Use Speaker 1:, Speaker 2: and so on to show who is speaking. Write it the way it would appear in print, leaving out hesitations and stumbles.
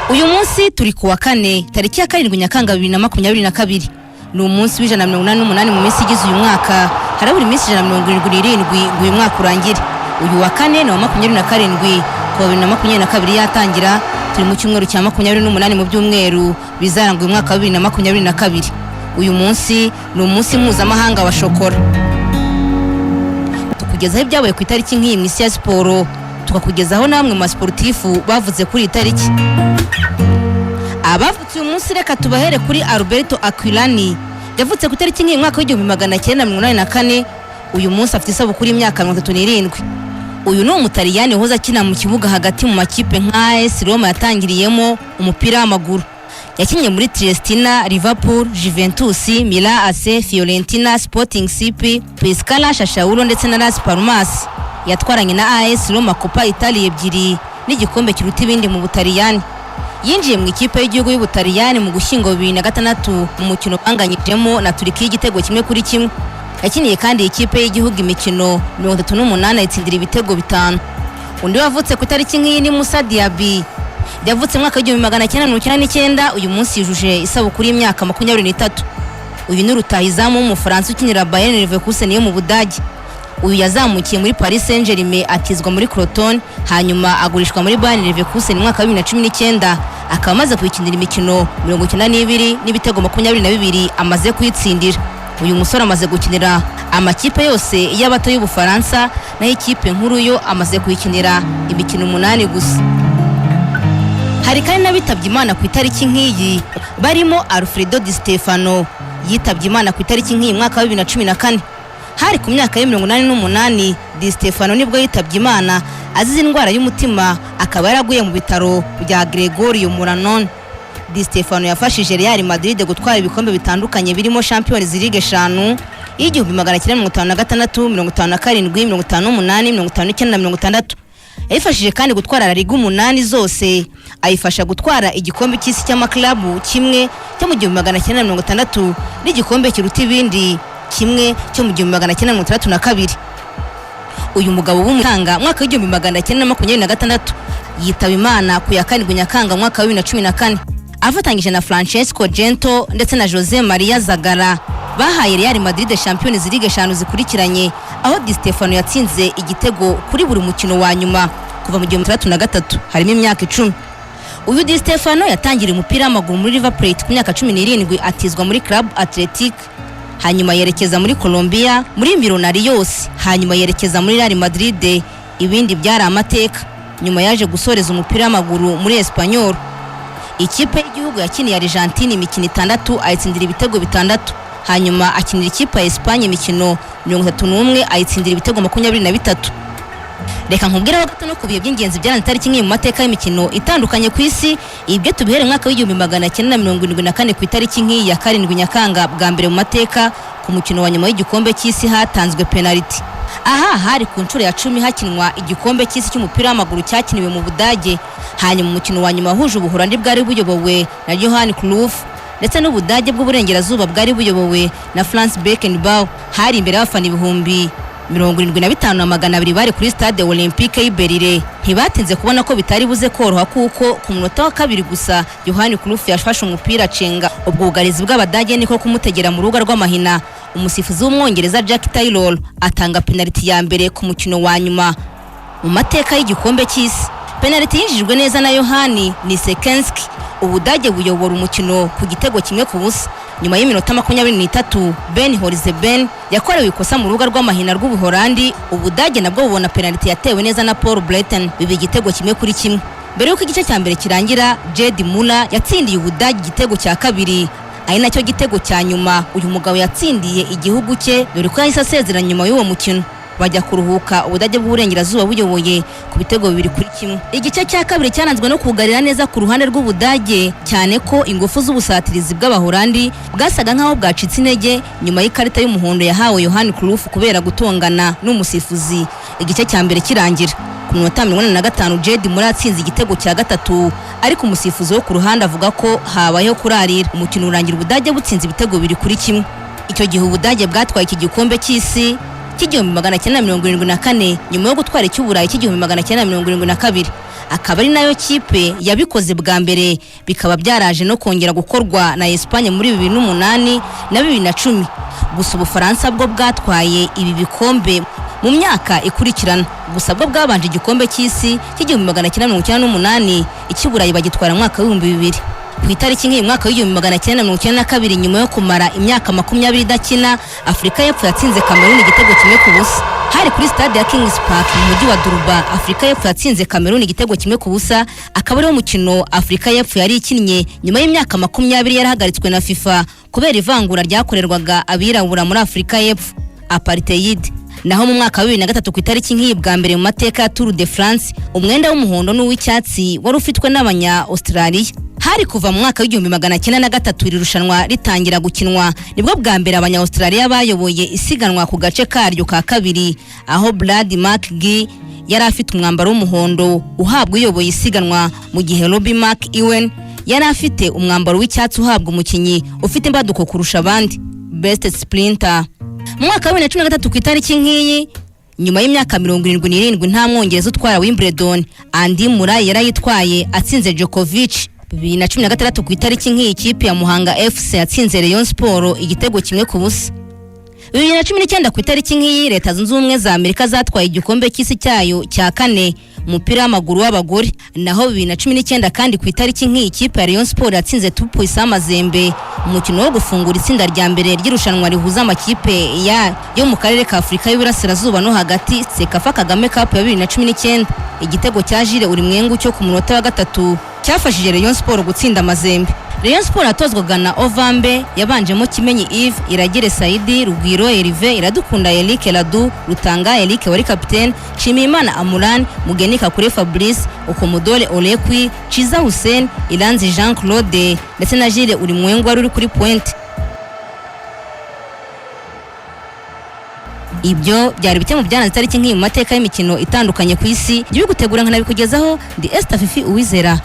Speaker 1: Uyu munsi turi kuwa kane tariki ya 7 Nyakanga 2022 ni umunsi w'188 mu minsi igize uyu mwaka. Harabura iminsi 177 uyu mwaka urangire. Uyu wa kane ni wa 27 kwa 2022 yatangira. Turi mu cyumweru cya 28 mu byumweru bizaranga uyu mwaka wa 2022. Uyu munsi ni umunsi mpuzamahanga wa shokora. Tukugezaho ibyabaye ku itariki nk'iyi mu isi ya siporo, tukakugezaho namwe mu sportifu bavuze kuri itariki. Abavutse uyu munsi reka tubahere kuri Alberto Aquilani. Yavutse ku itariki nk'iyi mwaka w'1984. Uyu munsi afite isabukuru y'imyaka 37. Uyu ni umutaliyani wahoze akina mu kibuga hagati mu makipe nka AS Roma yatangiriyemo umupira w'amaguru. Yakinnye muri Triestina, Liverpool, Juventus, Milan AC, Fiorentina, Sporting CP, Pescara, Sassuolo ndetse na Las Palmas. Yatwaranye na AS Roma Coppa Italia ebyiri n'igikombe kiruta ibindi mu Butaliyani. Yinjiye mu ikipe y'igihugu y'Ubutaliyani mu gushyingo 2006 mu mukino banganyijemo na Turkiya igitego kimwe kuri kimwe. Yakiniye kandi ikipe y'igihugu imikino 38 itsindira ibitego 5. Undi wavutse ku itariki nk'iyi ni Moussa Diaby. Yavutse mu mwaka w'1999. Uyu munsi yujuje isabukuru y'imyaka 23. Uyu ni rutahizamu w'Umufaransa ukinira Bayern Leverkusen yo mu Budage. Uyu yazamukiye muri Paris Saint-Germain atizwa muri Crotone, hanyuma agurishwa muri Bayern Leverkusen mu mwaka wa 2019. Akaba amaze kuyikinira imikino 92 n'ibitego 22 amaze kuyitsindira. Uyu musore amaze gukinira amakipe yose y'abato y'Ubufaransa, naho ikipe nkuru yo amaze kuyikinira imikino 8 gusa. Hari kandi n'abitabye Imana ku itariki nk'iyi barimo Alfredo Di Stefano. Yitabye Imana ku itariki nk'iyi mwaka wa 2014. Hari ku myaka ya 88. Di Stefano nibwo yitabye Imana azize indwara y'umutima, akaba yaraguye mu bitaro bya Gregorio Maranon. Di Stefano yafashije Real Madrid gutwara ibikombe bitandukanye birimo Champions League 5, y'igihumbi 1956, 57, 58, 59 na 60. Yafashije kandi gutwara La Liga 8 zose. Ayifasha gutwara igikombe cy'isi cy'amaklabu kimwe cyo mu 1960 n'igikombe kiruta ibindi kimwe cyo mu 1962. Uyu mugabo w'umutanga mwaka w'1926 yitaba Imana ku ya 7 Nyakanga mwaka wa 2014. Afatanyije na Francesco Gento ndetse na Jose Maria Zagara bahaye Real Madrid Champions League 5 zikurikiranye, aho Di Stefano yatsinze igitego kuri buri mukino wa nyuma kuva mu 2003 harimo imyaka 10. Uyu Di Stefano yatangiriye umupira w'amaguru muri River Plate ku myaka 17 atizwa muri Club Athletic, hanyuma yerekeza muri Colombia muri Millonarios, hanyuma yerekeza muri Real Madrid. Ibindi byari amateka. Nyuma yaje gusoreza umupira w'amaguru muri Espanyol. Ikipe y'igihugu yakiniye Argentine imikino 6 ayitsindira ibitego 6, hanyuma akinira ikipe ya Espagne imikino 31 ayitsindira ibitego 23. Reka nkubwira gato no kubiye by'ingenzi byaranze tariki nk'iyi mu mateka y'imikino itandukanye ku isi. Ibyo tubihere mwaka w'1974 ku itariki nk'iyi ya 7 Nyakanga bwa mbere mu mateka ku mukino wa nyuma y'igikombe cy'isi hatanzwe penalty. Aha hari ku nshuro ya 10 hakinwa igikombe cy'isi cy'umupira w'amaguru cyakiniwe mu Budage. Hanyuma umukino wa nyuma wahuje Ubuholandi bwari buyobowe na Johan Cruyff ndetse n'Ubudage bw'uburengerazuba bwari buyobowe na Franz Beckenbauer. Hari imbere y'abafana ibihumbi 75,200 bari kuri Stade Olympique y'i Berlin. Ntibatinze kubona ko bitari buze koroha kuko ku munota wa 2 gusa Johan Cruyff yafashe umupira cenga ubwugarizi bw'Abadage niko kumutegera mu ruga rw'amahina. Umusifuzi w'Umwongereza Jack Taylor atanga penalty ya mbere ku mukino wa nyuma mu mateka y'igikombe cy'isi. Penalty yinjijwe neza na Yohani Nisekenski. Ubudage buyobora umukino ku gitego kimwe ku busa. Nyuma y'iminota 23 Ben Horizeben yakorewe ikosa mu ruga rw'amahina rw'Ubuholandi. Ubudage nabwo bubona penalty yatewe neza na Paul Breiten bibi igitego kimwe kuri kimwe. Mbere y'uko igice cya mbere kirangira, Jed Müller yatsindiye Ubudage igitego cya kabiri, ari nacyo gitego cya nyuma uyu mugabo yatsindiye igihugu cye, dore ko yahise asezera nyuma y'uwo mukino. Bajya kuruhuka Ubudage bw'uburengerazuba buyoboye ku bitego 2-1. Igice cya kabiri cyananzwe no kugarira neza ku ruhande rw'Ubudage, cyane ko ingufu z'ubusatirizi bw'Abaholandi bwasaga nkaho bwacitse intege nyuma y'ikarita y'umuhondo yahawe Johan Cruyff kubera gutongana n'umusifuzi. Igice cya mbere kirangira ku minota 45 Jed Müller atsinze igitego cya gatatu, ariko umusifuzi wo ku ruhande avuga ko habayeho kurarira. Umukino urangira Ubudage butsinze ibitego 2-1. Icyo gihe Ubudage bwatwaye iki gikombe cy'isi cy'1974 nyuma yo gutwara icy'uburayi cy'1972, akaba ari nayo kipe yabikoze bwa mbere, bikaba byaraje no kongera gukorwa na Espagne muri 2008 na 2010. Gusa Ubufaransa bwo bwatwaye ibi bikombe mu myaka ikurikirana, gusa bwo bwabanje igikombe cy'isi cy'1998, icy'uburayi bagitwara mu mwaka wa 2000. Ku itariki nk'iyi mwaka wa 1992, nyuma yo kumara imyaka 20 idakina, Afurika y'Epfo yatsinze Cameroon igitego kimwe ku busa. Hari kuri stade ya Kings Park mu mujyi wa Durban, Afurika y'Epfo yatsinze Cameroon igitego kimwe ku busa, akaba ariwo mukino Afurika y'Epfo yari ikinnye nyuma y'imyaka 20 yarahagaritswe na FIFA kubera ivangura ryakorerwaga abirabura muri Afurika y'Epfo, apartheid. Naho mu mwaka wa 2003 ku itariki nk'iyi bwa mbere mu mateka ya Tour de France, umwenda w'umuhondo n'uw'icyatsi wari ufitwe n'abanya Australia. Hari kuva mu mwaka wa 1903 iri rushanwa ritangira gukinwa, nibwo bwa mbere abanya Australia bayoboye isiganwa ku gace karyo ka kabiri, aho Brad McGee yari afite umwambaro w'umuhondo uhabwa uyoboye isiganwa, mu gihe Robbie McEwen yari afite umwambaro w'icyatsi uhabwa umukinyi ufite imbaduko kurusha abandi, best sprinter. Mu mwaka wa 2013 ku itariki nk'iyi, nyuma y'imyaka 77 nta mwongereza utwara Wimbledon, Andy Murray yarayitwaye atsinze Djokovic. 2016 ku itariki nk'iyi, ikipe ya Muhanga FC yatsinze Rayon Sport igitego kimwe ku busa. 2019 ku itariki nk'iyi, Leta Zunze Ubumwe za Amerika zatwaye igikombe cy'isi cyayo cya kane umupira w'amaguru w'abagore. Naho 2019 kandi ku itariki nk'iyi, ikipe ya Rayon Sport yatsinze Tupuisa Mazembe umukino wo gufungura itsinda rya mbere ry'irushanwa rihuza amakipe yo mu karere ka Afurika y'Iburasirazuba no hagati, Sekafa Kagame Cup ya 2019. Igitego cya Jire Urimwengu cyo ku munota wa gatatu cyafashije Rayon Sport gutsinda Mazembe. Rayon Sport atozwaga na Ovambe, yabanjemo Kimenyi Yves, Iragire Saidi, Rugwiro Erive, Iradukunda Eric Ladu, Rutanga Eric wari capitaine, Chimimana Amuran, Mugenika Kure Fabrice, Okomodole Olekwi, Chiza Hussein, Iranzi Jean Claude ndetse na Jire Urimwengu wari uri kuri point. Ibyo byari bike mu byanze tariki nk'iyi mu mateka y'imikino itandukanye ku isi. Giye gutegura nkana bikugezaho ndi Esther Fifi Uwizera.